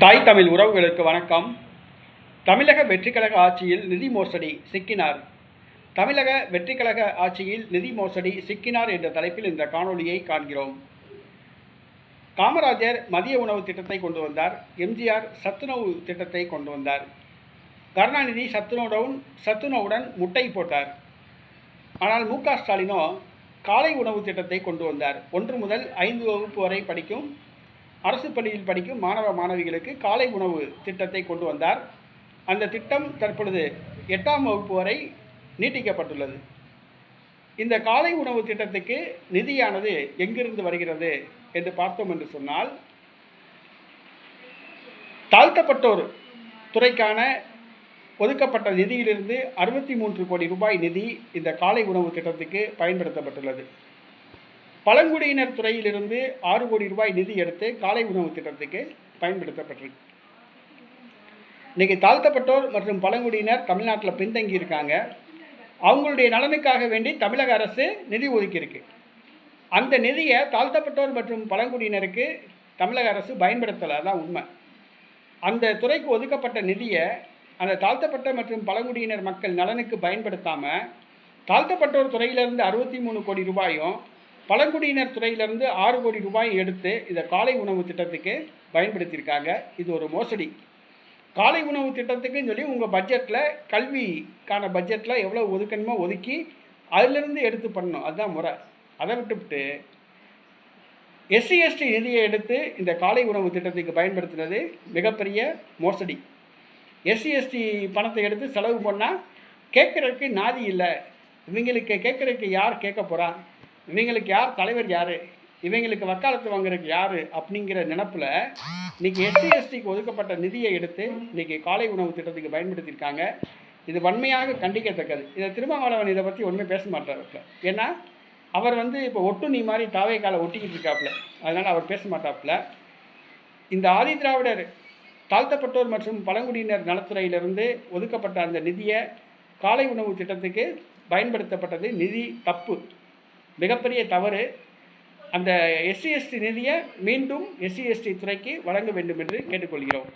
தாய் தமிழ் உறவுகளுக்கு வணக்கம். தமிழக வெற்றிக்கழக ஆட்சியில் நிதி மோசடி சிக்கினார். தமிழக வெற்றிக்கழக ஆட்சியில் நிதி மோசடி சிக்கினார் என்ற தலைப்பில் இந்த காணொலியை காண்கிறோம். காமராஜர் மதிய உணவு திட்டத்தை கொண்டு வந்தார். எம்ஜிஆர் சத்துணவு திட்டத்தை கொண்டு வந்தார். கருணாநிதி சத்துணவுடன் முட்டை போட்டார். ஆனால் மு.க. ஸ்டாலினோ காலை உணவு திட்டத்தை கொண்டு வந்தார். 1 முதல் 5 வகுப்பு வரை படிக்கும் அரசு பள்ளியில் படிக்கும் மாணவ மாணவிகளுக்கு காலை உணவு திட்டத்தை கொண்டு வந்தார். அந்த திட்டம் தற்பொழுது 8ஆம் வகுப்பு வரை நீட்டிக்கப்பட்டுள்ளது. இந்த காலை உணவு திட்டத்துக்கு நிதியானது எங்கிருந்து வருகிறது என்று பார்த்தோம் என்று சொன்னால், தாழ்த்தப்பட்டோர் துறைக்கான ஒதுக்கப்பட்ட நிதியிலிருந்து 63 கோடி ரூபாய் நிதி இந்த காலை உணவு திட்டத்துக்கு பயன்படுத்தப்பட்டுள்ளது. பழங்குடியினர் துறையிலிருந்து 6 கோடி ரூபாய் நிதி எடுத்து காலை உணவு திட்டத்துக்கு பயன்படுத்தப்பட்டிருக்கு. இன்றைக்கி தாழ்த்தப்பட்டோர் மற்றும் பழங்குடியினர் தமிழ்நாட்டில் பின்தங்கி இருக்காங்க. அவங்களுடைய நலனுக்காக வேண்டி தமிழக அரசு நிதி ஒதுக்கியிருக்கு. அந்த நிதியை தாழ்த்தப்பட்டோர் மற்றும் பழங்குடியினருக்கு தமிழக அரசு பயன்படுத்தலை, அதான் உண்மை. அந்த துறைக்கு ஒதுக்கப்பட்ட நிதியை அந்த தாழ்த்தப்பட்ட மற்றும் பழங்குடியினர் மக்கள் நலனுக்கு பயன்படுத்தாமல் தாழ்த்தப்பட்டோர் துறையிலிருந்து 63 கோடி ரூபாயும் பழங்குடியினர் துறையிலிருந்து 6 கோடி ரூபாய் எடுத்து இந்த காலை உணவு திட்டத்துக்கு பயன்படுத்தியிருக்காங்க. இது ஒரு மோசடி. காலை உணவு திட்டத்துக்குன்னு சொல்லி உங்கள் பட்ஜெட்டில் கல்விக்கான பட்ஜெட்டில் எவ்வளோ ஒதுக்கணுமோ ஒதுக்கி அதிலிருந்து எடுத்து பண்ணணும், அதுதான் முறை. அதை விட்டுவிட்டு SC/ST நிதியை எடுத்து இந்த காலை உணவு திட்டத்துக்கு பயன்படுத்துகிறது மிகப்பெரிய மோசடி. SC/ST பணத்தை எடுத்து செலவு பண்ணால் கேட்குறதுக்கு நாதி இல்லை. இவங்களுக்கு கேட்குறதுக்கு யார் கேட்க போகிறா, இவங்களுக்கு யார் தலைவர், யார் இவங்களுக்கு வக்காலத்து வாங்குறதுக்கு யார் அப்படிங்கிற நினப்பில் இன்றைக்கி SC/STக்கு ஒதுக்கப்பட்ட நிதியை எடுத்து இன்றைக்கி காலை உணவு திட்டத்துக்கு பயன்படுத்தியிருக்காங்க. இது வன்மையாக கண்டிக்கத்தக்கது. இதை திருமாவளவன் இதை பற்றி ஒன்றுமே பேச மாட்டார். ஏன்னா அவர் இப்போ ஒட்டுண்ணி மாதிரி தாவேக்கால ஒட்டிக்கிட்டு இருக்காப்புல, அதனால் அவர் பேச மாட்டாப்புல. இந்த ஆதி திராவிடர் தாழ்த்தப்பட்டோர் மற்றும் பழங்குடியினர் நலத்துறையிலிருந்து ஒதுக்கப்பட்ட அந்த நிதியை காலை உணவு திட்டத்துக்கு பயன்படுத்தப்பட்டது நிதி தப்பு, மிகப்பெரிய தவறு. அந்த SC/ST நிதியை மீண்டும் SC/ST துறைக்கு வழங்க வேண்டும் என்று கேட்டுக்கொள்கிறோம்.